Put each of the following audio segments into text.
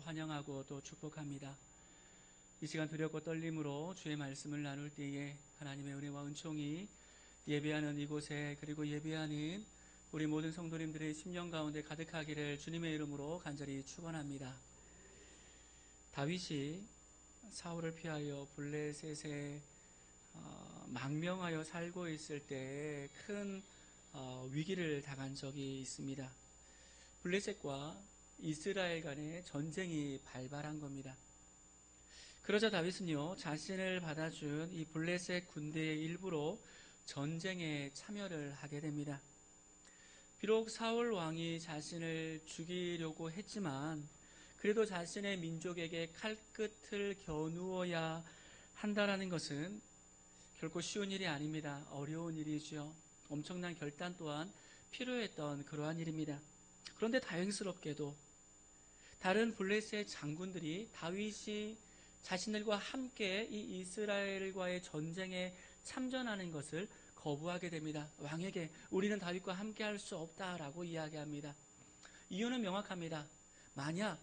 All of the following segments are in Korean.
환영하고 또 축복합니다. 이 시간 두렵고 떨림으로 주의 말씀을 나눌 때에 하나님의 은혜와 은총이 예배하는 이곳에 그리고 예배하는 우리 모든 성도님들의 심령 가운데 가득하기를 주님의 이름으로 간절히 축원합니다. 다윗이 사울을 피하여 블레셋에 망명하여 살고 있을 때 큰 위기를 당한 적이 있습니다. 블레셋과 이스라엘 간의 전쟁이 발발한 겁니다. 그러자 다윗은요, 자신을 받아준 이 블레셋 군대의 일부로 전쟁에 참여를 하게 됩니다. 비록 사울 왕이 자신을 죽이려고 했지만 그래도 자신의 민족에게 칼끝을 겨누어야 한다는 것은 결코 쉬운 일이 아닙니다. 어려운 일이죠. 엄청난 결단 또한 필요했던 그러한 일입니다. 그런데 다행스럽게도 다른 블레셋 장군들이 다윗이 자신들과 함께 이 이스라엘과의 전쟁에 참전하는 것을 거부하게 됩니다. 왕에게 우리는 다윗과 함께 할 수 없다라고 이야기합니다. 이유는 명확합니다. 만약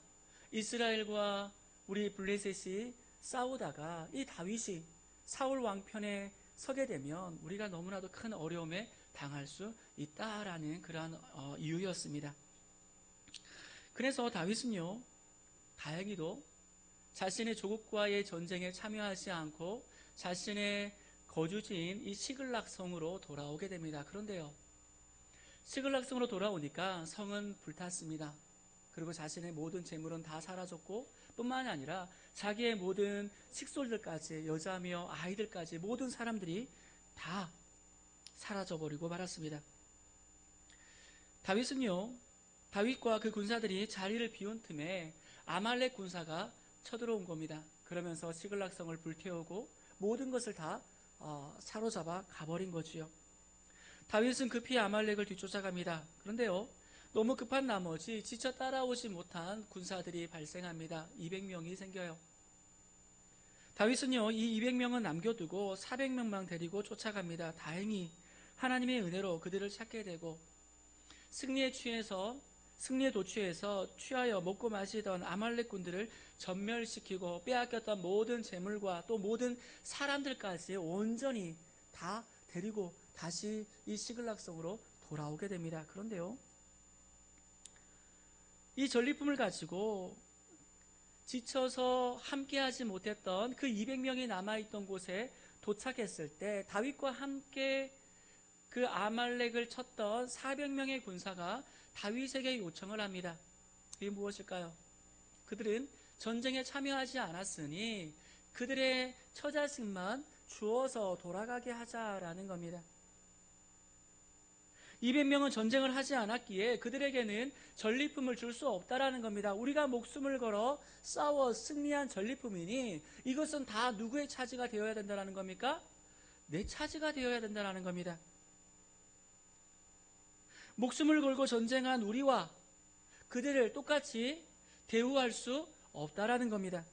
이스라엘과 우리 블레셋이 싸우다가 이 다윗이 사울 왕편에 서게 되면 우리가 너무나도 큰 어려움에 당할 수 있다라는 그러한 이유였습니다. 그래서 다윗은요, 다행히도 자신의 조국과의 전쟁에 참여하지 않고 자신의 거주지인 이 시글락 성으로 돌아오게 됩니다. 그런데요, 시글락 성으로 돌아오니까 성은 불탔습니다. 그리고 자신의 모든 재물은 다 사라졌고 뿐만이 아니라 자기의 모든 식솔들까지, 여자며 아이들까지 모든 사람들이 다 사라져버리고 말았습니다. 다윗은요, 다윗과 그 군사들이 자리를 비운 틈에 아말렉 군사가 쳐들어온 겁니다. 그러면서 시글락 성을 불태우고 모든 것을 다 사로잡아 가버린 거지요. 다윗은 급히 아말렉을 뒤쫓아갑니다. 그런데요, 너무 급한 나머지 지쳐 따라오지 못한 군사들이 발생합니다. 200명이 생겨요. 다윗은요, 이 200명은 남겨두고 400명만 데리고 쫓아갑니다. 다행히 하나님의 은혜로 그들을 찾게 되고 승리에 도취해서 취하여 먹고 마시던 아말렉 군들을 전멸시키고 빼앗겼던 모든 재물과 또 모든 사람들까지 온전히 다 데리고 다시 이 시글락성으로 돌아오게 됩니다. 그런데요, 이 전리품을 가지고 지쳐서 함께하지 못했던 그 200명이 남아있던 곳에 도착했을 때 다윗과 함께 그 아말렉을 쳤던 400명의 군사가 다윗에게 요청을 합니다. 이게 무엇일까요? 그들은 전쟁에 참여하지 않았으니 그들의 처자식만 주어서 돌아가게 하자라는 겁니다. 200명은 전쟁을 하지 않았기에 그들에게는 전리품을 줄 수 없다라는 겁니다. 우리가 목숨을 걸어 싸워 승리한 전리품이니 이것은 다 누구의 차지가 되어야 된다는 겁니까? 내 차지가 되어야 된다는 겁니다. 목숨을 걸고 전쟁한 우리와 그들을 똑같이 대우할 수 없다라는 겁니다.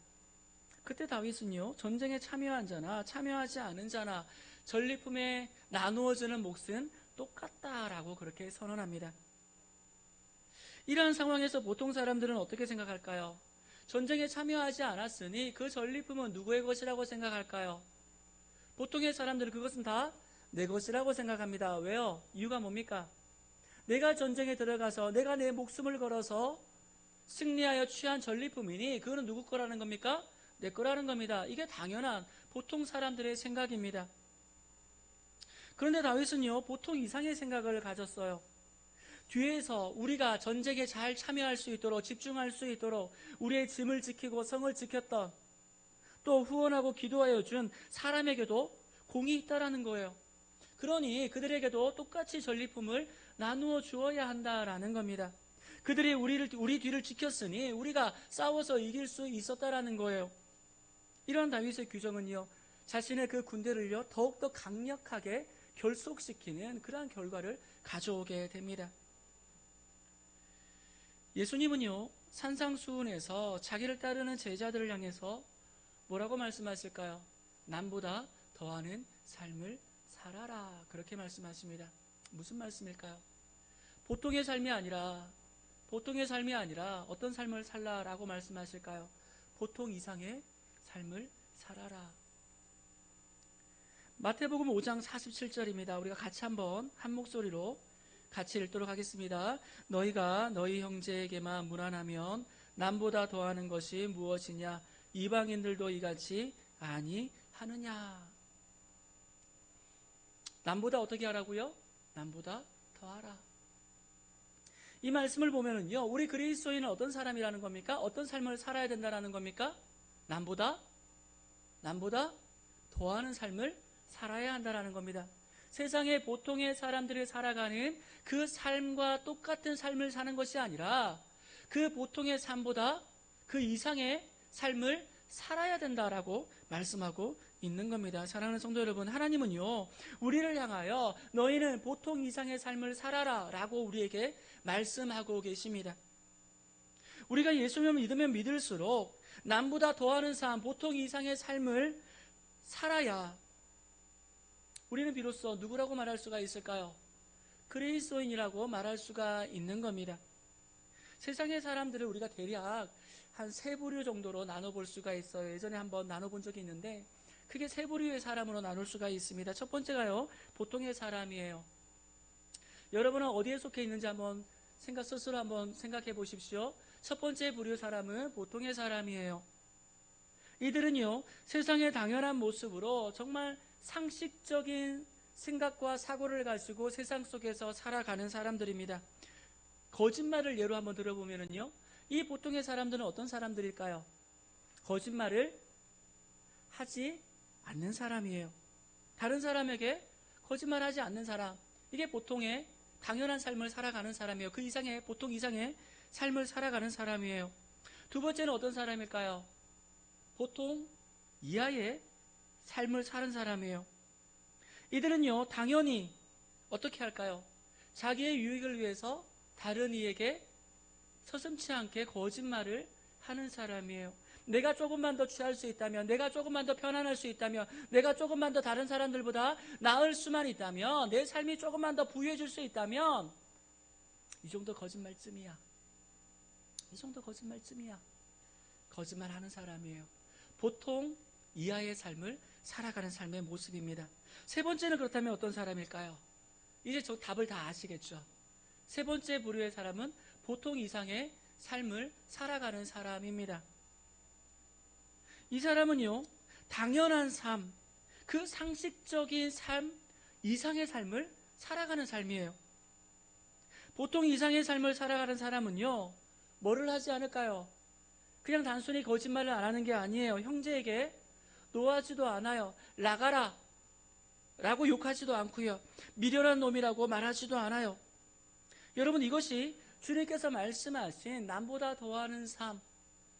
그때 다윗은요, 전쟁에 참여한 자나 참여하지 않은 자나 전리품에 나누어지는 몫은 똑같다라고 그렇게 선언합니다. 이러한 상황에서 보통 사람들은 어떻게 생각할까요? 전쟁에 참여하지 않았으니 그 전리품은 누구의 것이라고 생각할까요? 보통의 사람들은 그것은 다 내 것이라고 생각합니다. 왜요? 이유가 뭡니까? 내가 전쟁에 들어가서 내가 내 목숨을 걸어서 승리하여 취한 전리품이니 그거는 누구 거라는 겁니까? 내 거라는 겁니다. 이게 당연한 보통 사람들의 생각입니다. 그런데 다윗은요, 보통 이상의 생각을 가졌어요. 뒤에서 우리가 전쟁에 잘 참여할 수 있도록, 집중할 수 있도록 우리의 짐을 지키고 성을 지켰던, 또 후원하고 기도하여 준 사람에게도 공이 있다라는 거예요. 그러니 그들에게도 똑같이 전리품을 나누어 주어야 한다라는 겁니다. 그들이 우리 뒤를 지켰으니 우리가 싸워서 이길 수 있었다라는 거예요. 이런 다윗의 규정은요, 자신의 그 군대를요 더욱더 강력하게 결속시키는 그러한 결과를 가져오게 됩니다. 예수님은요, 산상수훈에서 자기를 따르는 제자들을 향해서 뭐라고 말씀하실까요? 남보다 더하는 삶을 살아라, 그렇게 말씀하십니다. 무슨 말씀일까요? 보통의 삶이 아니라 보통의 삶이 아니라 어떤 삶을 살라라고 말씀하실까요? 보통 이상의 삶을 살아라. 마태복음 5장 47절입니다. 우리가 같이 한번 한 목소리로 같이 읽도록 하겠습니다. 너희가 너희 형제에게만 무난하면 남보다 더하는 것이 무엇이냐? 이방인들도 이같이 아니하느냐? 남보다 어떻게 하라고요? 남보다 더하라. 이 말씀을 보면은요, 우리 그리스도인은 어떤 사람이라는 겁니까? 어떤 삶을 살아야 된다는 겁니까? 남보다 더하는 삶을 살아야 한다는 겁니다. 세상의 보통의 사람들이 살아가는 그 삶과 똑같은 삶을 사는 것이 아니라 그 보통의 삶보다 그 이상의 삶을 살아야 된다라고 말씀하고 있는 겁니다. 사랑하는 성도 여러분, 하나님은요, 우리를 향하여 너희는 보통 이상의 삶을 살아라 라고 우리에게 말씀하고 계십니다. 우리가 예수님을 믿으면 믿을수록 남보다 더하는 삶, 보통 이상의 삶을 살아야 우리는 비로소 누구라고 말할 수가 있을까요? 그리스도인이라고 말할 수가 있는 겁니다. 세상의 사람들을 우리가 대략 한 세 부류 정도로 나눠볼 수가 있어요. 예전에 한번 나눠본 적이 있는데 크게 세 부류의 사람으로 나눌 수가 있습니다. 첫 번째가요, 보통의 사람이에요. 여러분은 어디에 속해 있는지 한번 스스로 한번 생각해 보십시오. 첫 번째 부류 사람은 보통의 사람이에요. 이들은요, 세상의 당연한 모습으로 정말 상식적인 생각과 사고를 가지고 세상 속에서 살아가는 사람들입니다. 거짓말을 예로 한번 들어보면요, 이 보통의 사람들은 어떤 사람들일까요? 거짓말을 하지 않는 사람이에요. 다른 사람에게 거짓말하지 않는 사람, 이게 보통의 당연한 삶을 살아가는 사람이에요. 그 이상의, 보통 이상의 삶을 살아가는 사람이에요. 두 번째는 어떤 사람일까요? 보통 이하의 삶을 사는 사람이에요. 이들은요, 당연히 어떻게 할까요? 자기의 유익을 위해서 다른 이에게 서슴지 않게 거짓말을 하는 사람이에요. 내가 조금만 더 취할 수 있다면, 내가 조금만 더 편안할 수 있다면, 내가 조금만 더 다른 사람들보다 나을 수만 있다면, 내 삶이 조금만 더 부유해질 수 있다면, 이 정도 거짓말쯤이야. 이 정도 거짓말쯤이야. 거짓말하는 사람이에요. 보통 이하의 삶을 살아가는 삶의 모습입니다. 세 번째는 그렇다면 어떤 사람일까요? 이제 저 답을 다 아시겠죠? 세 번째 부류의 사람은 보통 이상의 삶을 살아가는 사람입니다. 이 사람은요, 당연한 삶, 그 상식적인 삶 이상의 삶을 살아가는 삶이에요. 보통 이상의 삶을 살아가는 사람은요, 뭐를 하지 않을까요? 그냥 단순히 거짓말을 안 하는 게 아니에요. 형제에게 노하지도 않아요. 나가라 라고 욕하지도 않고요. 미련한 놈이라고 말하지도 않아요. 여러분, 이것이 주님께서 말씀하신 남보다 더하는 삶,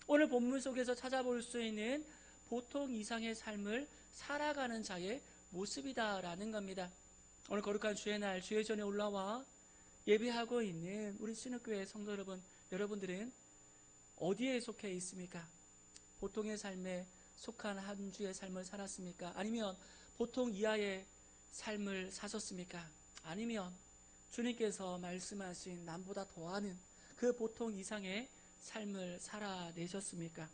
오늘 본문 속에서 찾아볼 수 있는 보통 이상의 삶을 살아가는 자의 모습이다라는 겁니다. 오늘 거룩한 주의 날, 주의 전에 올라와 예배하고 있는 우리 신학교의 성도 여러분, 여러분들은 어디에 속해 있습니까? 보통의 삶에 속한 한 주의 삶을 살았습니까? 아니면 보통 이하의 삶을 사셨습니까? 아니면 주님께서 말씀하신 남보다 더하는 그 보통 이상의 삶을 살아내셨습니까?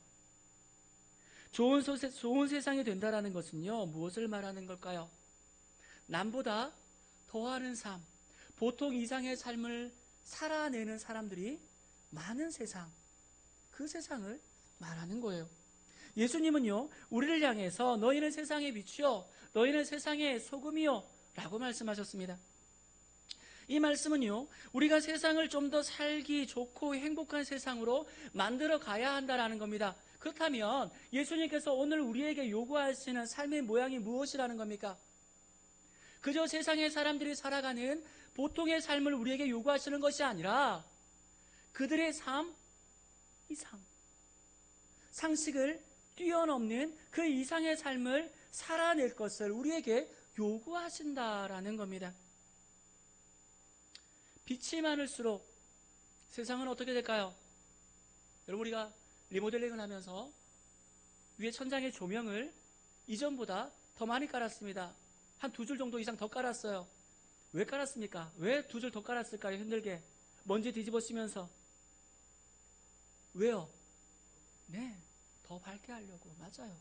좋은 세상이 된다는 것은요, 무엇을 말하는 걸까요? 남보다 더하는 삶, 보통 이상의 삶을 살아내는 사람들이 많은 세상, 그 세상을 말하는 거예요. 예수님은요, 우리를 향해서 너희는 세상의 빛이요, 너희는 세상의 소금이요 라고 말씀하셨습니다. 이 말씀은요, 우리가 세상을 좀 더 살기 좋고 행복한 세상으로 만들어 가야 한다는 겁니다. 그렇다면 예수님께서 오늘 우리에게 요구하시는 삶의 모양이 무엇이라는 겁니까? 그저 세상의 사람들이 살아가는 보통의 삶을 우리에게 요구하시는 것이 아니라 그들의 삶 이상, 상식을 뛰어넘는 그 이상의 삶을 살아낼 것을 우리에게 요구하신다라는 겁니다. 빛이 많을수록 세상은 어떻게 될까요? 여러분, 우리가 리모델링을 하면서 위에 천장의 조명을 이전보다 더 많이 깔았습니다. 한 2줄 정도 이상 더 깔았어요. 왜 깔았습니까? 왜 2줄 더 깔았을까요? 힘들게 먼지 뒤집어 쓰면서. 왜요? 네, 더 밝게 하려고. 맞아요.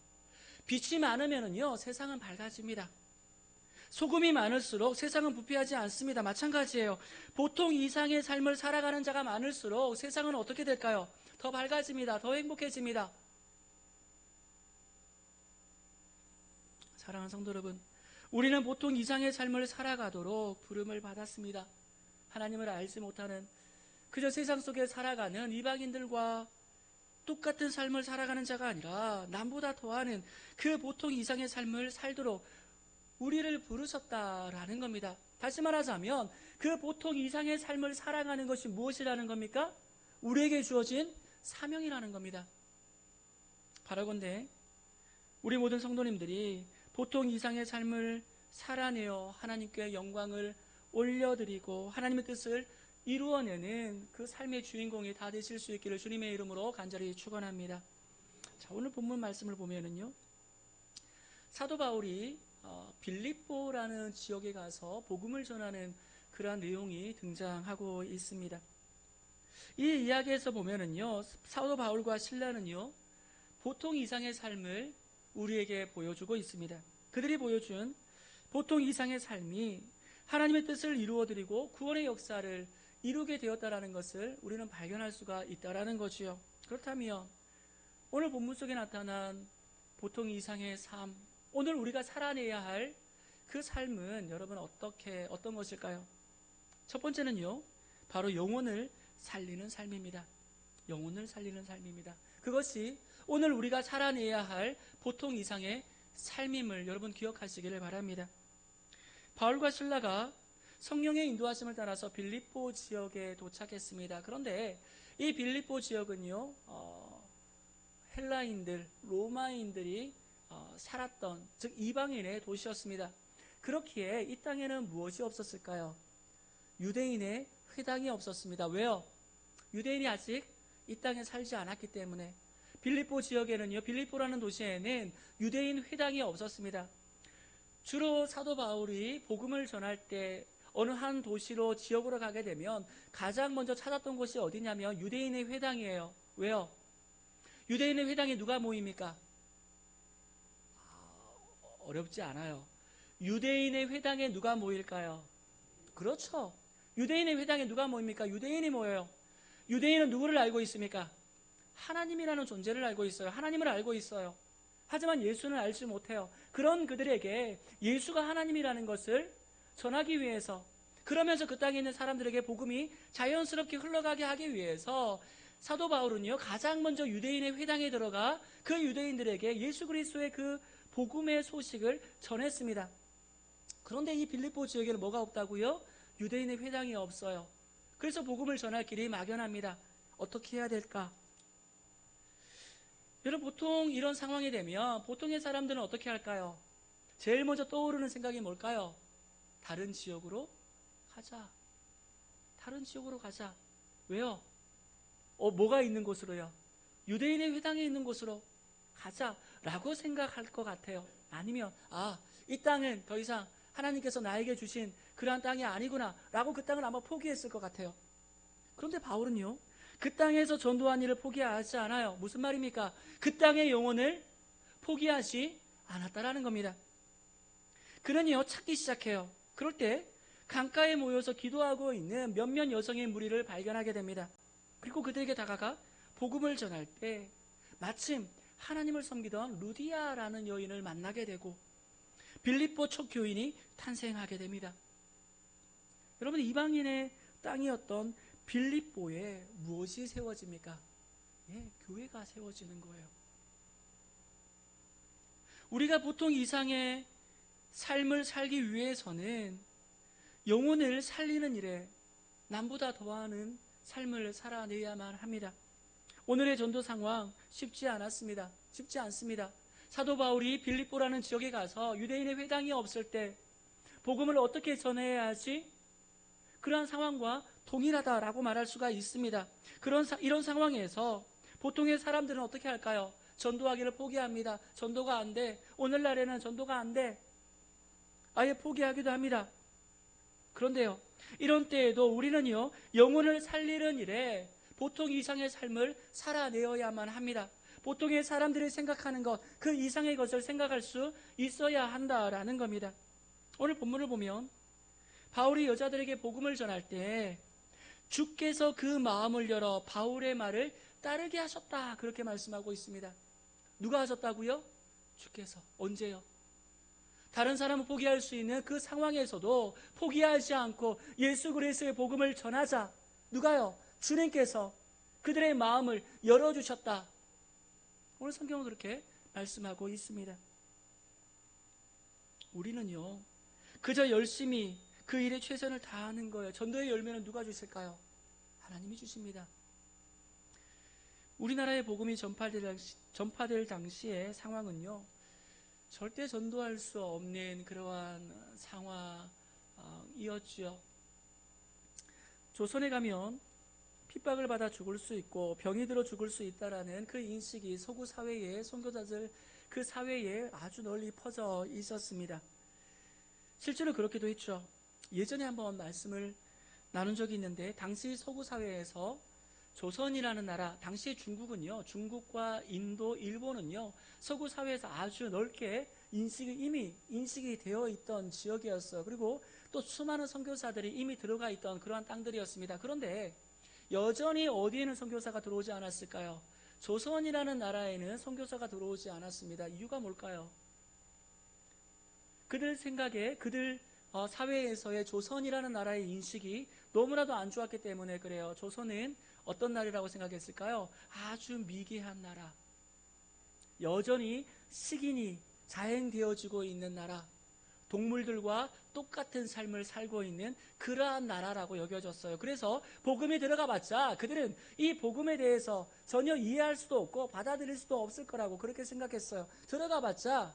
빛이 많으면은요, 세상은 밝아집니다. 소금이 많을수록 세상은 부패하지 않습니다. 마찬가지예요. 보통 이상의 삶을 살아가는 자가 많을수록 세상은 어떻게 될까요? 더 밝아집니다. 더 행복해집니다. 사랑하는 성도 여러분, 우리는 보통 이상의 삶을 살아가도록 부름을 받았습니다. 하나님을 알지 못하는, 그저 세상 속에 살아가는 이방인들과 똑같은 삶을 살아가는 자가 아니라 남보다 더하는 그 보통 이상의 삶을 살도록 우리를 부르셨다라는 겁니다. 다시 말하자면 그 보통 이상의 삶을 살아가는 것이 무엇이라는 겁니까? 우리에게 주어진 사명이라는 겁니다. 바라건대 우리 모든 성도님들이 보통 이상의 삶을 살아내어 하나님께 영광을 올려드리고 하나님의 뜻을 이루어내는 그 삶의 주인공이 다 되실 수 있기를 주님의 이름으로 간절히 축원합니다. 자, 오늘 본문 말씀을 보면은요, 사도 바울이 빌립보라는 지역에 가서 복음을 전하는 그러한 내용이 등장하고 있습니다. 이 이야기에서 보면은요, 사도 바울과 실라는요, 보통 이상의 삶을 우리에게 보여주고 있습니다. 그들이 보여준 보통 이상의 삶이 하나님의 뜻을 이루어드리고 구원의 역사를 이루게 되었다라는 것을 우리는 발견할 수가 있다라는 것이요. 그렇다면 오늘 본문 속에 나타난 보통 이상의 삶, 오늘 우리가 살아내야 할 그 삶은 여러분 어떤 것일까요? 첫 번째는요, 바로 영혼을 살리는 삶입니다. 영혼을 살리는 삶입니다. 그것이 오늘 우리가 살아내야 할 보통 이상의 삶임을 여러분 기억하시기를 바랍니다. 바울과 실라가 성령의 인도하심을 따라서 빌립보 지역에 도착했습니다. 그런데 이 빌립보 지역은요, 헬라인들, 로마인들이 살았던, 즉 이방인의 도시였습니다. 그렇기에 이 땅에는 무엇이 없었을까요? 유대인의 회당이 없었습니다. 왜요? 유대인이 아직 이 땅에 살지 않았기 때문에. 빌립보 지역에는요, 빌립보라는 도시에는 유대인 회당이 없었습니다. 주로 사도 바울이 복음을 전할 때 어느 한 도시로 지역으로 가게 되면 가장 먼저 찾았던 곳이 어디냐면 유대인의 회당이에요. 왜요? 유대인의 회당에 누가 모입니까? 어렵지 않아요. 유대인의 회당에 누가 모일까요? 그렇죠. 유대인의 회당에 누가 모입니까? 유대인이 모여요. 유대인은 누구를 알고 있습니까? 하나님이라는 존재를 알고 있어요. 하나님을 알고 있어요. 하지만 예수는 알지 못해요. 그런 그들에게 예수가 하나님이라는 것을 전하기 위해서, 그러면서 그 땅에 있는 사람들에게 복음이 자연스럽게 흘러가게 하기 위해서 사도 바울은요, 가장 먼저 유대인의 회당에 들어가 그 유대인들에게 예수 그리스도의 그 복음의 소식을 전했습니다. 그런데 이 빌립보 지역에는 뭐가 없다고요? 유대인의 회당이 없어요. 그래서 복음을 전할 길이 막연합니다. 어떻게 해야 될까? 여러분, 보통 이런 상황이 되면 보통의 사람들은 어떻게 할까요? 제일 먼저 떠오르는 생각이 뭘까요? 다른 지역으로 가자. 다른 지역으로 가자. 왜요? 뭐가 있는 곳으로요? 유대인의 회당에 있는 곳으로 가자라고 생각할 것 같아요. 아니면 이 땅은 더 이상 하나님께서 나에게 주신 그러한 땅이 아니구나 라고 그 땅을 아마 포기했을 것 같아요. 그런데 바울은요, 그 땅에서 전도한 일을 포기하지 않아요. 무슨 말입니까? 그 땅의 영혼을 포기하지 않았다라는 겁니다. 그는요, 찾기 시작해요. 그럴 때 강가에 모여서 기도하고 있는 몇몇 여성의 무리를 발견하게 됩니다. 그리고 그들에게 다가가 복음을 전할 때 마침 하나님을 섬기던 루디아라는 여인을 만나게 되고 빌립보 첫 교인이 탄생하게 됩니다. 여러분, 이방인의 땅이었던 빌립보에 무엇이 세워집니까? 교회가 세워지는 거예요. 우리가 보통 이상의 삶을 살기 위해서는 영혼을 살리는 일에 남보다 더하는 삶을 살아내야만 합니다. 오늘의 전도 상황 쉽지 않았습니다. 쉽지 않습니다. 사도 바울이 빌립보라는 지역에 가서 유대인의 회당이 없을 때 복음을 어떻게 전해야 하지? 그러한 상황과 동일하다라고 말할 수가 있습니다. 이런 상황에서 보통의 사람들은 어떻게 할까요? 전도하기를 포기합니다. 전도가 안 돼. 오늘날에는 전도가 안 돼. 아예 포기하기도 합니다. 그런데요, 이런 때에도 우리는요, 영혼을 살리는 일에 보통 이상의 삶을 살아내어야만 합니다. 보통의 사람들이 생각하는 것, 그 이상의 것을 생각할 수 있어야 한다라는 겁니다. 오늘 본문을 보면 바울이 여자들에게 복음을 전할 때 주께서 그 마음을 열어 바울의 말을 따르게 하셨다, 그렇게 말씀하고 있습니다. 누가 하셨다고요? 주께서. 언제요? 다른 사람은 포기할 수 있는 그 상황에서도 포기하지 않고 예수 그리스도의 복음을 전하자. 누가요? 주님께서 그들의 마음을 열어주셨다. 오늘 성경은 그렇게 말씀하고 있습니다. 우리는요, 그저 열심히 그 일에 최선을 다하는 거예요. 전도의 열매는 누가 주실까요? 하나님이 주십니다. 우리나라의 복음이 전파될 당시의 상황은요, 절대 전도할 수 없는 그러한 상황이었죠. 조선에 가면 핍박을 받아 죽을 수 있고 병이 들어 죽을 수 있다라는 그 인식이 서구 사회의 선교사들 그 사회에 아주 널리 퍼져 있었습니다. 실제로 그렇기도 했죠. 예전에 한번 말씀을 나눈 적이 있는데, 당시 서구 사회에서 조선이라는 나라, 당시 중국은요, 중국과 인도, 일본은요, 서구 사회에서 아주 넓게 이미 인식이 되어 있던 지역이었어요. 그리고 또 수많은 선교사들이 이미 들어가 있던 그러한 땅들이었습니다. 그런데 여전히 어디에는 선교사가 들어오지 않았을까요? 조선이라는 나라에는 선교사가 들어오지 않았습니다. 이유가 뭘까요? 그들 생각에 그들 사회에서의 조선이라는 나라의 인식이 너무나도 안 좋았기 때문에 그래요. 조선은 어떤 나라라고 생각했을까요? 아주 미개한 나라, 여전히 식인이 자행되어지고 있는 나라, 동물들과 똑같은 삶을 살고 있는 그러한 나라라고 여겨졌어요. 그래서 복음이 들어가 봤자 그들은 이 복음에 대해서 전혀 이해할 수도 없고 받아들일 수도 없을 거라고 그렇게 생각했어요. 들어가 봤자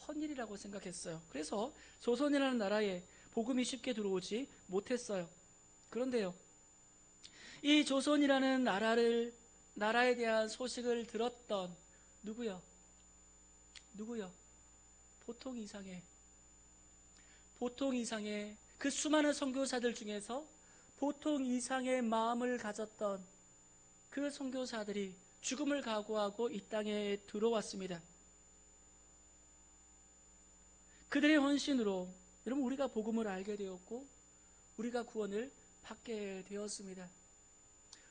헛일이라고 생각했어요. 그래서 조선이라는 나라에 복음이 쉽게 들어오지 못했어요. 그런데요, 이 조선이라는 나라에 대한 소식을 들었던 누구요? 보통 이상의 그 수많은 선교사들 중에서 보통 이상의 마음을 가졌던 그 선교사들이 죽음을 각오하고 이 땅에 들어왔습니다. 그들의 헌신으로 여러분, 우리가 복음을 알게 되었고 우리가 구원을 받게 되었습니다.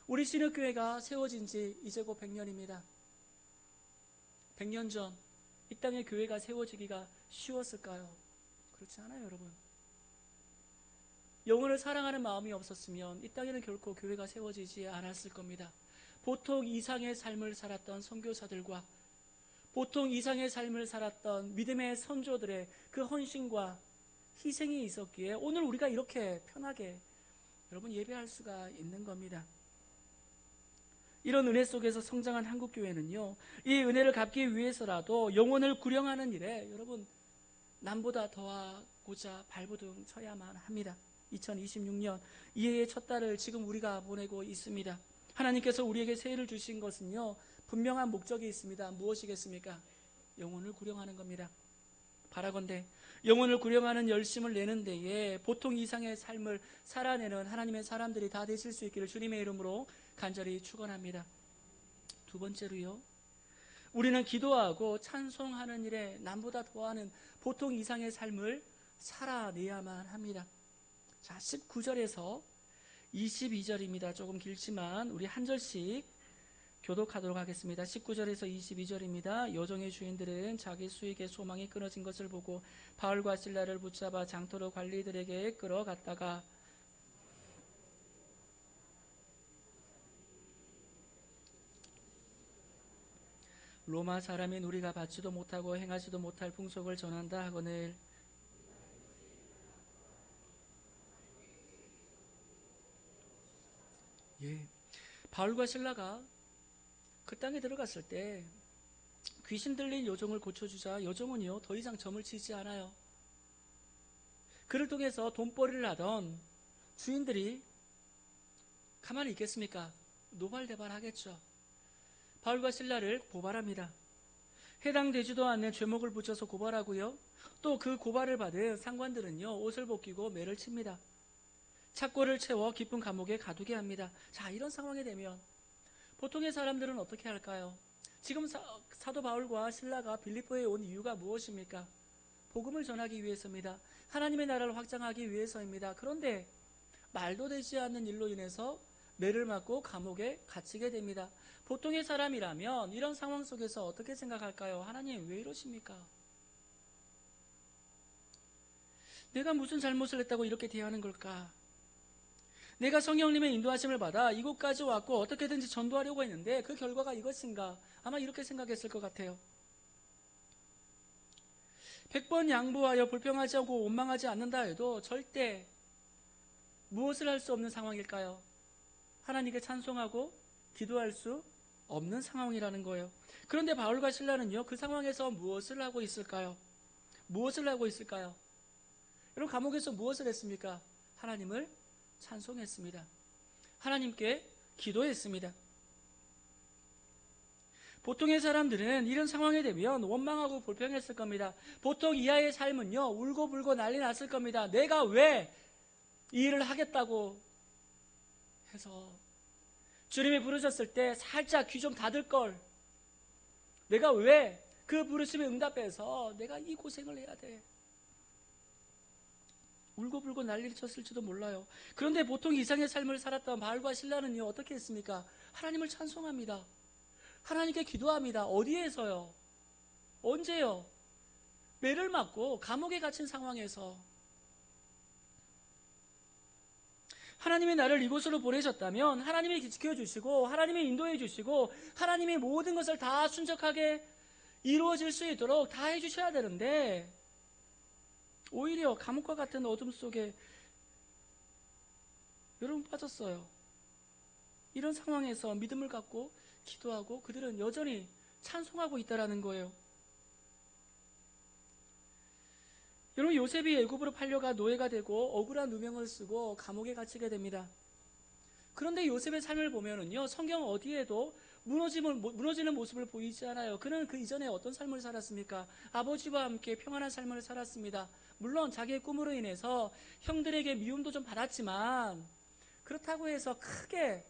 우리 신학교회가 세워진 지 이제 곧 100년입니다. 100년 전 이 땅에 교회가 세워지기가 쉬웠을까요? 그렇지 않아요, 여러분. 영혼을 사랑하는 마음이 없었으면 이 땅에는 결코 교회가 세워지지 않았을 겁니다. 보통 이상의 삶을 살았던 선교사들과 보통 이상의 삶을 살았던 믿음의 선조들의 그 헌신과 희생이 있었기에 오늘 우리가 이렇게 편하게 여러분 예배할 수가 있는 겁니다. 이런 은혜 속에서 성장한 한국교회는요, 이 은혜를 갚기 위해서라도 영혼을 구령하는 일에 여러분 남보다 더하고자 발버둥 쳐야만 합니다. 2026년 이해의 첫 달을 지금 우리가 보내고 있습니다. 하나님께서 우리에게 새해를 주신 것은요, 분명한 목적이 있습니다. 무엇이겠습니까? 영혼을 구령하는 겁니다. 바라건대 영혼을 구령하는 열심을 내는 데에 보통 이상의 삶을 살아내는 하나님의 사람들이 다 되실 수 있기를 주님의 이름으로 간절히 축원합니다. 두 번째로요, 우리는 기도하고 찬송하는 일에 남보다 더하는 보통 이상의 삶을 살아내야만 합니다. 자, 19절에서 22절입니다. 조금 길지만 우리 한 절씩 교독하도록 하겠습니다. 19절에서 22절입니다. 요정의 주인들은 자기 수익의 소망이 끊어진 것을 보고 바울과 실라를 붙잡아 장터로 관리들에게 끌어갔다가 로마 사람인 우리가 받지도 못하고 행하지도 못할 풍속을 전한다 하거늘. 바울과 실라가 그 땅에 들어갔을 때 귀신 들린 요정을 고쳐주자 요정은요 더 이상 점을 치지 않아요. 그를 통해서 돈벌이를 하던 주인들이 가만히 있겠습니까? 노발대발하겠죠. 바울과 실라를 고발합니다. 해당되지도 않는 죄목을 붙여서 고발하고요, 또 그 고발을 받은 상관들은요 옷을 벗기고 매를 칩니다. 착고를 채워 깊은 감옥에 가두게 합니다. 자, 이런 상황이 되면 보통의 사람들은 어떻게 할까요? 지금 사도 바울과 실라가 빌립보에 온 이유가 무엇입니까? 복음을 전하기 위해서입니다. 하나님의 나라를 확장하기 위해서입니다. 그런데 말도 되지 않는 일로 인해서 매를 맞고 감옥에 갇히게 됩니다. 보통의 사람이라면 이런 상황 속에서 어떻게 생각할까요? 하나님 왜 이러십니까? 내가 무슨 잘못을 했다고 이렇게 대하는 걸까? 내가 성령님의 인도하심을 받아 이곳까지 왔고 어떻게든지 전도하려고 했는데 그 결과가 이것인가? 아마 이렇게 생각했을 것 같아요. 100번 양보하여 불평하지 않고 원망하지 않는다 해도 절대 무엇을 할 수 없는 상황일까요? 하나님께 찬송하고 기도할 수 없는 상황이라는 거예요. 그런데 바울과 실라는요, 그 상황에서 무엇을 하고 있을까요? 무엇을 하고 있을까요? 여러분, 감옥에서 무엇을 했습니까? 하나님을 찬송했습니다. 하나님께 기도했습니다. 보통의 사람들은 이런 상황이 되면 원망하고 불평했을 겁니다. 보통 이하의 삶은요, 울고불고 난리 났을 겁니다. 내가 왜 이 일을 하겠다고 해서 주님이 부르셨을 때 살짝 귀 좀 닫을 걸. 내가 왜 그 부르심에 응답해서 내가 이 고생을 해야 돼. 울고불고 난리를 쳤을지도 몰라요. 그런데 보통 이상의 삶을 살았던 바울과 실라는요, 어떻게 했습니까? 하나님을 찬송합니다. 하나님께 기도합니다. 어디에서요? 언제요? 매를 맞고 감옥에 갇힌 상황에서 하나님이 나를 이곳으로 보내셨다면 하나님이 지켜주시고 하나님이 인도해 주시고 하나님이 모든 것을 다 순적하게 이루어질 수 있도록 다 해주셔야 되는데 오히려 감옥과 같은 어둠 속에 여러분 빠졌어요. 이런 상황에서 믿음을 갖고 기도하고 그들은 여전히 찬송하고 있다는 거예요. 여러분, 요셉이 애굽으로 팔려가 노예가 되고 억울한 누명을 쓰고 감옥에 갇히게 됩니다. 그런데 요셉의 삶을 보면은요, 성경 어디에도 무너지는 모습을 보이지 않아요. 그는 그 이전에 어떤 삶을 살았습니까? 아버지와 함께 평안한 삶을 살았습니다. 물론 자기의 꿈으로 인해서 형들에게 미움도 좀 받았지만 그렇다고 해서 크게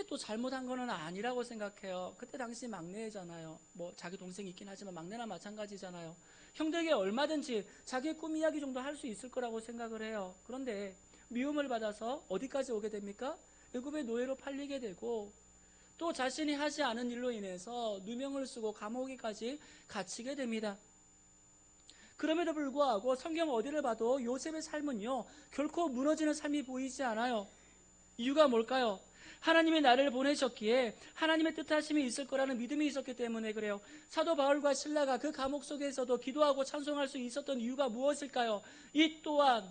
또 잘못한 거는 아니라고 생각해요. 그때 당시 막내잖아요. 뭐 자기 동생이 있긴 하지만 막내나 마찬가지잖아요. 형들에게 얼마든지 자기의 꿈 이야기 정도 할 수 있을 거라고 생각을 해요. 그런데 미움을 받아서 어디까지 오게 됩니까? 애굽의 노예로 팔리게 되고 또 자신이 하지 않은 일로 인해서 누명을 쓰고 감옥에까지 갇히게 됩니다. 그럼에도 불구하고 성경 어디를 봐도 요셉의 삶은요, 결코 무너지는 삶이 보이지 않아요. 이유가 뭘까요? 하나님이 나를 보내셨기에 하나님의 뜻하심이 있을 거라는 믿음이 있었기 때문에 그래요. 사도 바울과 실라가 그 감옥 속에서도 기도하고 찬송할 수 있었던 이유가 무엇일까요? 이 또한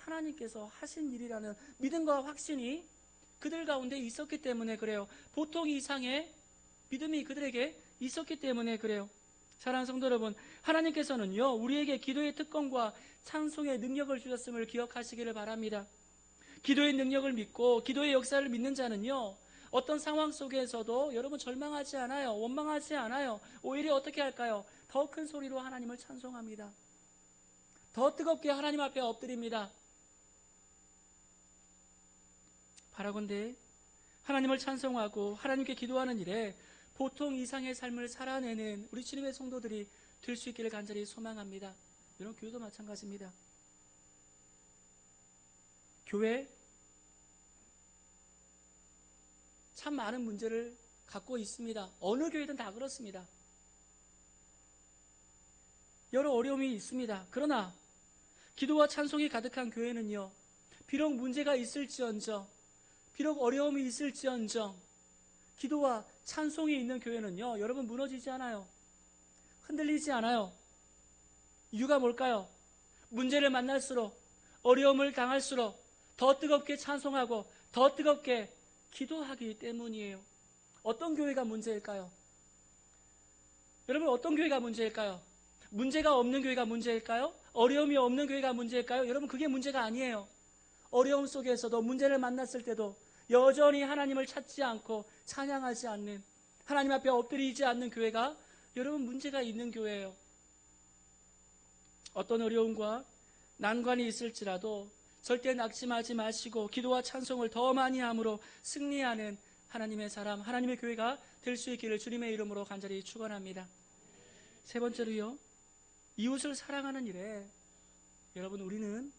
하나님께서 하신 일이라는 믿음과 확신이 그들 가운데 있었기 때문에 그래요. 보통 이상의 믿음이 그들에게 있었기 때문에 그래요. 사랑하는 성도 여러분, 하나님께서는요, 우리에게 기도의 특권과 찬송의 능력을 주셨음을 기억하시기를 바랍니다. 기도의 능력을 믿고 기도의 역사를 믿는 자는요, 어떤 상황 속에서도 여러분 절망하지 않아요. 원망하지 않아요. 오히려 어떻게 할까요? 더 큰 소리로 하나님을 찬송합니다. 더 뜨겁게 하나님 앞에 엎드립니다. 바라건대 하나님을 찬송하고 하나님께 기도하는 일에 보통 이상의 삶을 살아내는 우리 주님의 성도들이 될 수 있기를 간절히 소망합니다. 여러분, 교회도 마찬가지입니다. 교회 참 많은 문제를 갖고 있습니다. 어느 교회든 다 그렇습니다. 여러 어려움이 있습니다. 그러나 기도와 찬송이 가득한 교회는요, 비록 문제가 있을지언정, 비록 어려움이 있을지언정, 기도와 찬송이 있는 교회는요, 여러분 무너지지 않아요. 흔들리지 않아요. 이유가 뭘까요? 문제를 만날수록, 어려움을 당할수록 더 뜨겁게 찬송하고 더 뜨겁게 기도하기 때문이에요. 어떤 교회가 문제일까요? 여러분, 어떤 교회가 문제일까요? 문제가 없는 교회가 문제일까요? 어려움이 없는 교회가 문제일까요? 여러분, 그게 문제가 아니에요. 어려움 속에서도 문제를 만났을 때도 여전히 하나님을 찾지 않고 찬양하지 않는, 하나님 앞에 엎드리지 않는 교회가 여러분 문제가 있는 교회예요. 어떤 어려움과 난관이 있을지라도 절대 낙심하지 마시고 기도와 찬송을 더 많이 함으로 승리하는 하나님의 사람, 하나님의 교회가 될 수 있기를 주님의 이름으로 간절히 축원합니다. 세 번째로요, 이웃을 사랑하는 일에 여러분 우리는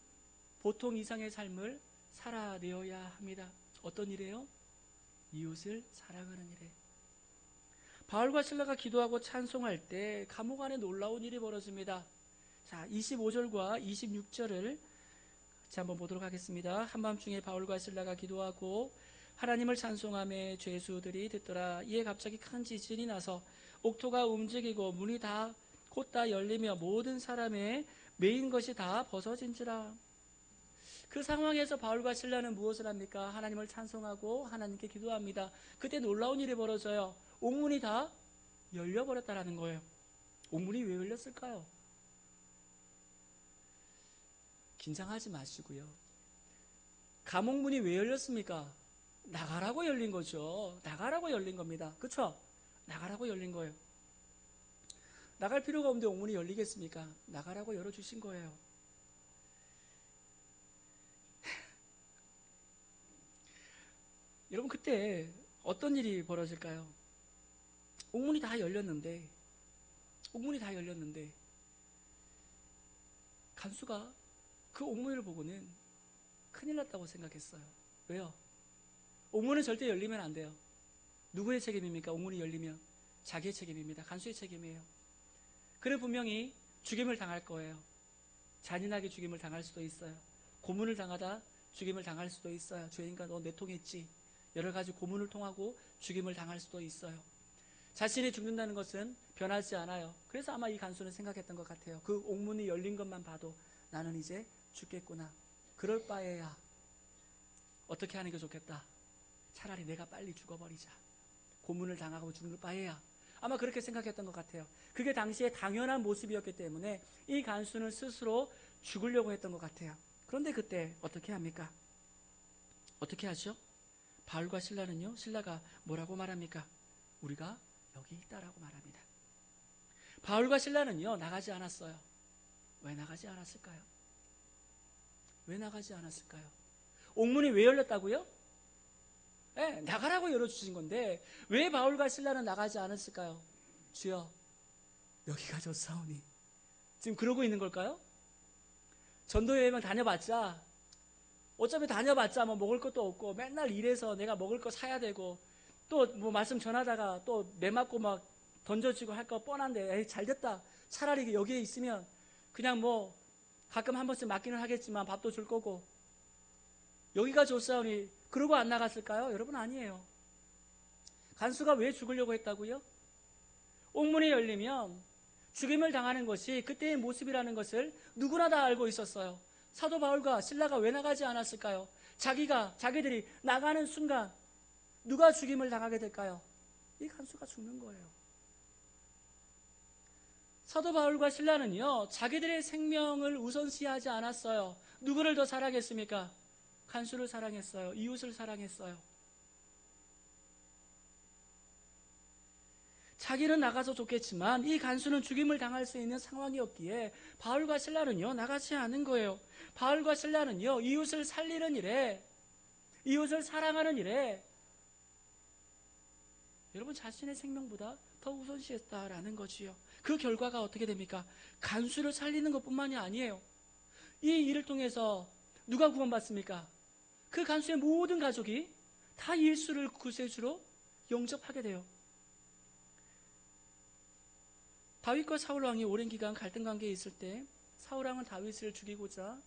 보통 이상의 삶을 살아내어야 합니다. 어떤 일이에요? 이웃을 사랑하는 일에. 바울과 실라가 기도하고 찬송할 때 감옥 안에 놀라운 일이 벌어집니다. 자, 25절과 26절을 같이 한번 보도록 하겠습니다. 한밤중에 바울과 실라가 기도하고 하나님을 찬송하며 죄수들이 듣더라. 이에 갑자기 큰 지진이 나서 옥토가 움직이고 문이 다 곧 다 열리며 모든 사람의 매인 것이 다 벗어진지라. 그 상황에서 바울과 실라는 무엇을 합니까? 하나님을 찬송하고 하나님께 기도합니다. 그때 놀라운 일이 벌어져요. 옥문이 다 열려버렸다라는 거예요. 옥문이 왜 열렸을까요? 긴장하지 마시고요. 감옥문이 왜 열렸습니까? 나가라고 열린 거죠. 나가라고 열린 겁니다. 그렇죠? 나가라고 열린 거예요. 나갈 필요가 없는데 옥문이 열리겠습니까? 나가라고 열어주신 거예요. 여러분, 그때 어떤 일이 벌어질까요? 옥문이 다 열렸는데 간수가 그 옥문을 보고는 큰일 났다고 생각했어요. 왜요? 옥문은 절대 열리면 안 돼요. 누구의 책임입니까? 옥문이 열리면 자기의 책임입니다. 간수의 책임이에요. 그는 분명히 죽임을 당할 거예요. 잔인하게 죽임을 당할 수도 있어요. 고문을 당하다 죽임을 당할 수도 있어요. 죄인가 너 내통했지. 여러 가지 고문을 통하고 죽임을 당할 수도 있어요. 자신이 죽는다는 것은 변하지 않아요. 그래서 아마 이 간수는 생각했던 것 같아요. 그 옥문이 열린 것만 봐도 나는 이제 죽겠구나. 그럴 바에야 어떻게 하는 게 좋겠다. 차라리 내가 빨리 죽어버리자. 고문을 당하고 죽을 바에야. 아마 그렇게 생각했던 것 같아요. 그게 당시에 당연한 모습이었기 때문에 이 간수는 스스로 죽으려고 했던 것 같아요. 그런데 그때 어떻게 합니까? 어떻게 하죠? 바울과 실라는요, 실라가 뭐라고 말합니까? 우리가 여기 있다라고 말합니다. 바울과 실라는요, 나가지 않았어요. 왜 나가지 않았을까요? 왜 나가지 않았을까요? 옥문이 왜 열렸다고요? 네, 나가라고 열어주신 건데 왜 바울과 실라는 나가지 않았을까요? 주여, 여기가 좋사오니. 지금 그러고 있는 걸까요? 전도여행 다녀봤자 어차피 다녀봤자 뭐 먹을 것도 없고 맨날 일해서 내가 먹을 거 사야 되고 또 뭐 말씀 전하다가 또 매 맞고 막 던져지고 할 거 뻔한데 에이 잘됐다. 차라리 여기에 있으면 그냥 뭐 가끔 한 번씩 맞기는 하겠지만 밥도 줄 거고 여기가 좋사오니 그러고 안 나갔을까요? 여러분 아니에요. 간수가 왜 죽으려고 했다고요? 옥문이 열리면 죽임을 당하는 것이 그때의 모습이라는 것을 누구나 다 알고 있었어요. 사도 바울과 실라가 왜 나가지 않았을까요? 자기들이 나가는 순간 누가 죽임을 당하게 될까요? 이 간수가 죽는 거예요. 사도 바울과 실라는요, 자기들의 생명을 우선시하지 않았어요. 누구를 더 사랑했습니까? 간수를 사랑했어요. 이웃을 사랑했어요. 자기는 나가서 좋겠지만 이 간수는 죽임을 당할 수 있는 상황이었기에 바울과 실라는요, 나가지 않은 거예요. 바울과 실라는요, 이웃을 살리는 일에, 이웃을 사랑하는 일에 여러분 자신의 생명보다 더 우선시했다라는 거지요. 그 결과가 어떻게 됩니까? 간수를 살리는 것뿐만이 아니에요. 이 일을 통해서 누가 구원받습니까? 그 간수의 모든 가족이 다 예수를 구세주로 영접하게 돼요. 다윗과 사울 왕이 오랜 기간 갈등 관계에 있을 때 사울 왕은 다윗을 죽이고자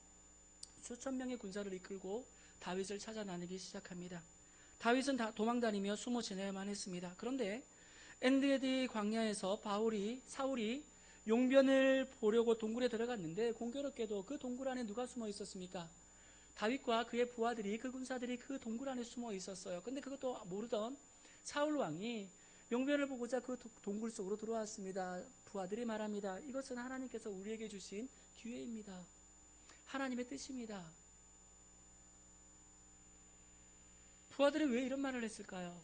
수천 명의 군사를 이끌고 다윗을 찾아 나누기 시작합니다. 다윗은 도망다니며 숨어 지내야만 했습니다. 그런데 엔게디 광야에서 사울이 용변을 보려고 동굴에 들어갔는데 공교롭게도 그 동굴 안에 누가 숨어 있었습니까? 다윗과 그의 부하들이, 그 군사들이 그 동굴 안에 숨어 있었어요. 근데 그것도 모르던 사울 왕이 용변을 보고자 그 동굴 속으로 들어왔습니다. 부하들이 말합니다. 이것은 하나님께서 우리에게 주신 기회입니다. 하나님의 뜻입니다. 부하들이 왜 이런 말을 했을까요?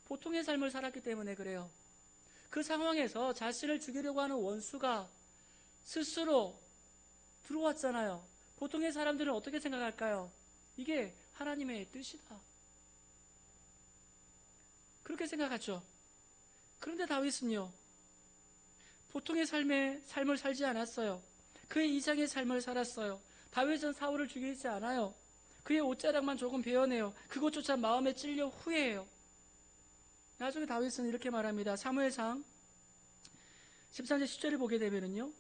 보통의 삶을 살았기 때문에 그래요. 그 상황에서 자신을 죽이려고 하는 원수가 스스로 들어왔잖아요. 보통의 사람들은 어떻게 생각할까요? 이게 하나님의 뜻이다. 그렇게 생각하죠. 그런데 다윗은요, 보통의 삶을 살지 않았어요. 그의 이상의 삶을 살았어요. 다윗은 사울을 죽이지 않아요. 그의 옷자락만 조금 베어내요. 그것조차 마음에 찔려 후회해요. 나중에 다윗은 이렇게 말합니다. 사무엘상 13절 10절을 보게 되면요,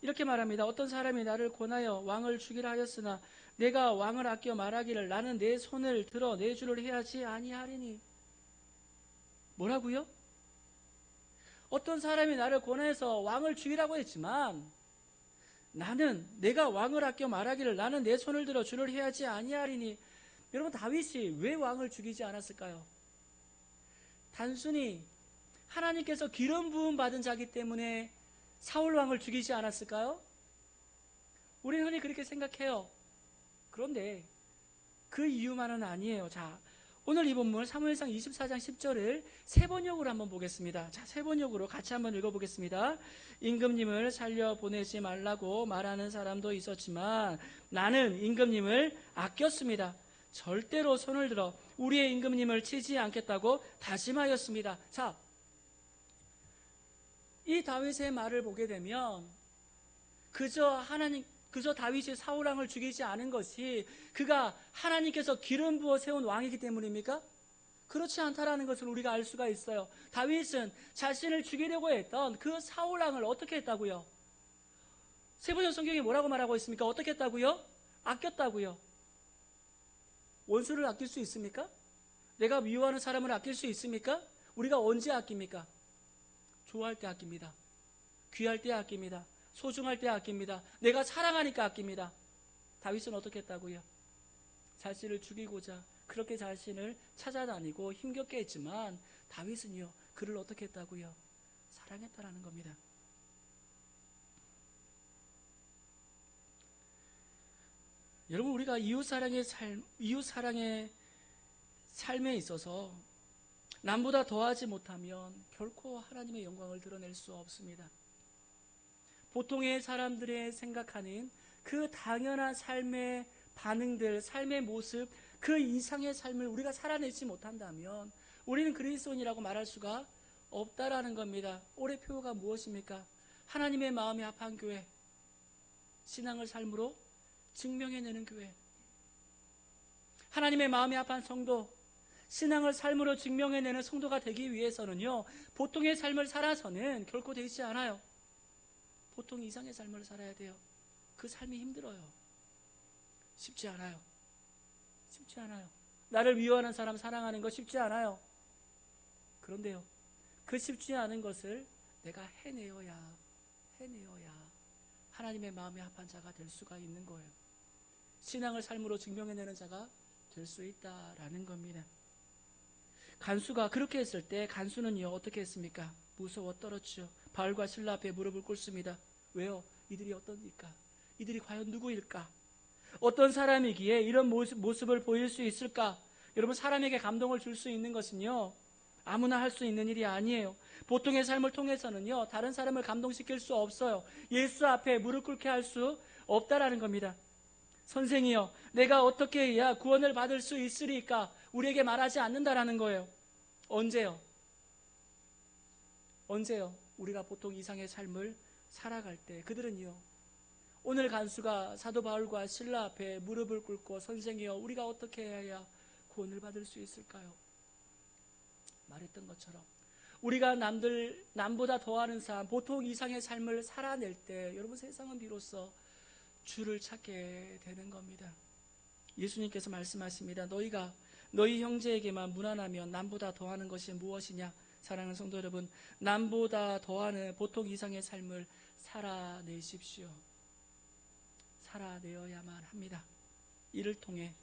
이렇게 말합니다. 어떤 사람이 나를 권하여 왕을 죽이라 하였으나 내가 왕을 아껴 말하기를 나는 내 손을 들어 내 주를 해야지 아니하리니. 뭐라고요? 어떤 사람이 나를 권해서 왕을 죽이라고 했지만 나는 내가 왕을 아껴 말하기를 나는 내 손을 들어 주를 해야지 아니하리니. 여러분, 다윗이 왜 왕을 죽이지 않았을까요? 단순히 하나님께서 기름 부음 받은 자기 때문에 사울 왕을 죽이지 않았을까요? 우리는 흔히 그렇게 생각해요. 그런데 그 이유만은 아니에요. 자, 오늘 이 본문 사무엘상 24장 10절을 세 번역으로 한번 보겠습니다. 자, 세 번역으로 같이 한번 읽어보겠습니다. 임금님을 살려 보내지 말라고 말하는 사람도 있었지만 나는 임금님을 아꼈습니다. 절대로 손을 들어 우리의 임금님을 치지 않겠다고 다짐하였습니다. 자, 이 다윗의 말을 보게 되면 그저 다윗이 사울 왕을 죽이지 않은 것이 그가 하나님께서 기름 부어 세운 왕이기 때문입니까? 그렇지 않다라는 것을 우리가 알 수가 있어요. 다윗은 자신을 죽이려고 했던 그 사울 왕을 어떻게 했다고요? 세번역 성경이 뭐라고 말하고 있습니까? 어떻게 했다고요? 아꼈다고요. 원수를 아낄 수 있습니까? 내가 미워하는 사람을 아낄 수 있습니까? 우리가 언제 아낍니까? 좋아할 때 아낍니다. 귀할 때 아낍니다. 소중할 때 아낍니다. 내가 사랑하니까 아낍니다. 다윗은 어떻게 했다고요? 자신을 죽이고자 그렇게 자신을 찾아다니고 힘겹게 했지만 다윗은요, 그를 어떻게 했다고요? 사랑했다라는 겁니다. 여러분, 우리가 이웃사랑의 삶에 있어서 남보다 더하지 못하면 결코 하나님의 영광을 드러낼 수 없습니다. 보통의 사람들의 생각하는 그 당연한 삶의 반응들, 삶의 모습, 그 이상의 삶을 우리가 살아내지 못한다면 우리는 그리스도인이라고 말할 수가 없다라는 겁니다. 올해 표어가 무엇입니까? 하나님의 마음이 합한 교회, 신앙을 삶으로 증명해내는 교회. 하나님의 마음이 합한 성도, 신앙을 삶으로 증명해내는 성도가 되기 위해서는요, 보통의 삶을 살아서는 결코 되지 않아요. 보통 이상의 삶을 살아야 돼요. 그 삶이 힘들어요. 쉽지 않아요. 쉽지 않아요. 나를 미워하는 사람 사랑하는 거 쉽지 않아요. 그런데요, 그 쉽지 않은 것을 내가 해내어야 하나님의 마음에 합한 자가 될 수가 있는 거예요. 신앙을 삶으로 증명해내는 자가 될 수 있다라는 겁니다. 간수가 그렇게 했을 때 간수는요, 어떻게 했습니까? 무서워 떨었죠. 바울과 실라 앞에 무릎을 꿇습니다. 왜요? 이들이 어떠니까? 이들이 과연 누구일까? 어떤 사람이기에 이런 모습을 보일 수 있을까? 여러분, 사람에게 감동을 줄 수 있는 것은요, 아무나 할 수 있는 일이 아니에요. 보통의 삶을 통해서는요, 다른 사람을 감동시킬 수 없어요. 예수 앞에 무릎 꿇게 할 수 없다라는 겁니다. 선생이여, 내가 어떻게 해야 구원을 받을 수 있으리까? 우리에게 말하지 않는다라는 거예요. 언제요? 우리가 보통 이상의 삶을 살아갈 때 그들은요, 오늘 간수가 사도 바울과 실라 앞에 무릎을 꿇고 선생이여, 우리가 어떻게 해야 구원을 받을 수 있을까요? 말했던 것처럼 우리가 남보다 더하는 삶, 보통 이상의 삶을 살아낼 때 여러분, 세상은 비로소 주를 찾게 되는 겁니다. 예수님께서 말씀하십니다. 너희가 너희 형제에게만 무난하면 남보다 더하는 것이 무엇이냐? 사랑하는 성도 여러분, 남보다 더하는 보통 이상의 삶을 살아내십시오. 살아내어야만 합니다. 이를 통해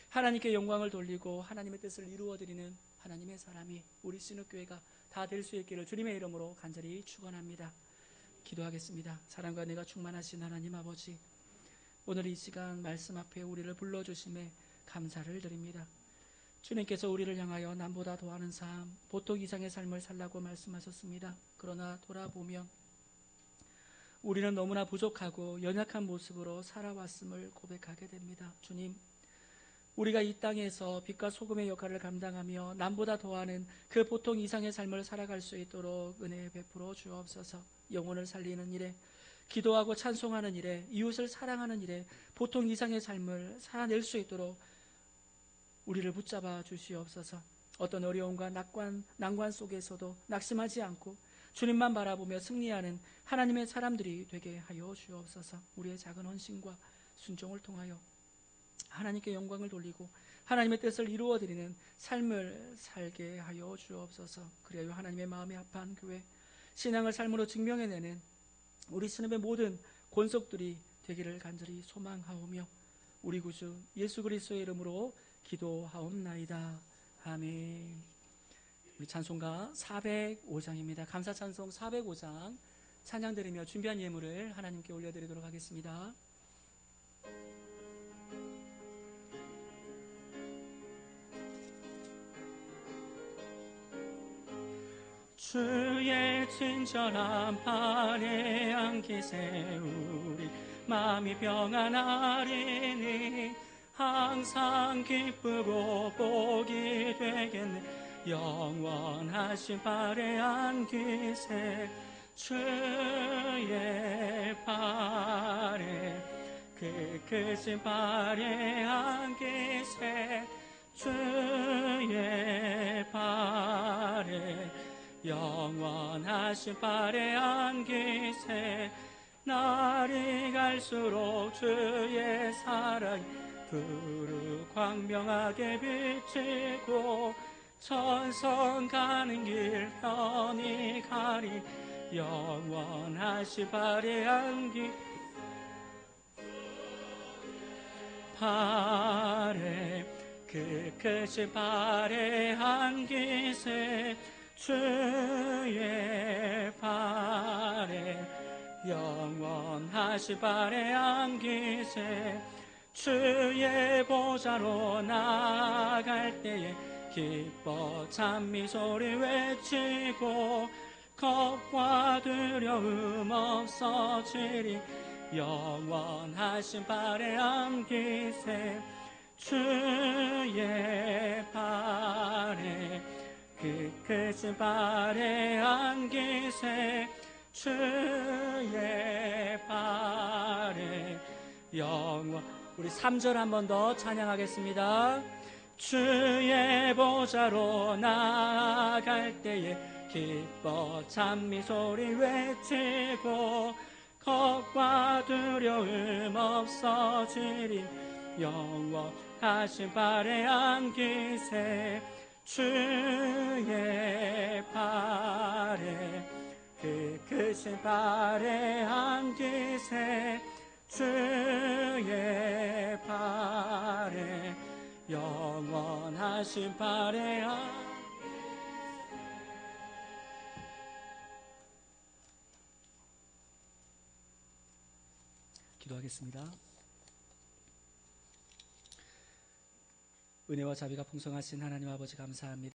하나님께 영광을 돌리고 하나님의 뜻을 이루어드리는 하나님의 사람이 우리 신옥교회가 다 될 수 있기를 주님의 이름으로 간절히 축원합니다. 기도하겠습니다. 사랑과 은혜가 충만하신 하나님 아버지, 오늘 이 시간 말씀 앞에 우리를 불러주심에 감사를 드립니다. 주님께서 우리를 향하여 남보다 더하는 삶, 보통 이상의 삶을 살라고 말씀하셨습니다. 그러나 돌아보면 우리는 너무나 부족하고 연약한 모습으로 살아왔음을 고백하게 됩니다. 주님, 우리가 이 땅에서 빛과 소금의 역할을 감당하며 남보다 더하는 그 보통 이상의 삶을 살아갈 수 있도록 은혜 베풀어 주옵소서. 영혼을 살리는 일에, 기도하고 찬송하는 일에, 이웃을 사랑하는 일에 보통 이상의 삶을 살아낼 수 있도록 우리를 붙잡아 주시옵소서. 어떤 어려움과 난관 속에서도 낙심하지 않고 주님만 바라보며 승리하는 하나님의 사람들이 되게 하여 주옵소서. 우리의 작은 헌신과 순종을 통하여 하나님께 영광을 돌리고 하나님의 뜻을 이루어드리는 삶을 살게 하여 주옵소서. 그래야 하나님의 마음에 합한 교회, 신앙을 삶으로 증명해내는 우리 신음의 모든 권속들이 되기를 간절히 소망하오며 우리 구주 예수 그리스도의 이름으로 기도하옵나이다. 아멘. 우리 찬송가 405장입니다. 감사 찬송 405장 찬양 드리며 준비한 예물을 하나님께 올려드리도록 하겠습니다. 주의 친절한 발에 안기 세우리 마음이 평안하리니 항상 기쁘고 복이 되겠네. 영원하신 발에 안기세 주의 발에 그 크신 발에 안기세 주의 발에 영원하신 발에 안기세 날이 갈수록 주의 사랑이 두루 광명하게 비치고 천성 가는 길 편히 가리 영원하신 발에 안기 발에 그 크신 발에 안기세 주의 발에 영원하신 발에 안기세 주의 보좌로 나아갈 때에 기뻐 찬미 소리 외치고 겁과 두려움 없어지리 영원하신 발에 안기세 주의 발에 그 크신 발에 안기세 주의 발에 영원 우리 3절 한 번 더 찬양하겠습니다. 주의 보좌로 나아갈 때에 기뻐 찬미 소리 외치고 겁과 두려움 없어지리 영원하신 발에 안기세 주의 발에 그 크신 발에 안기세 주의 발에 영원하신 발에 기도하겠습니다. 은혜와 자비가 풍성하신 하나님 아버지 감사합니다.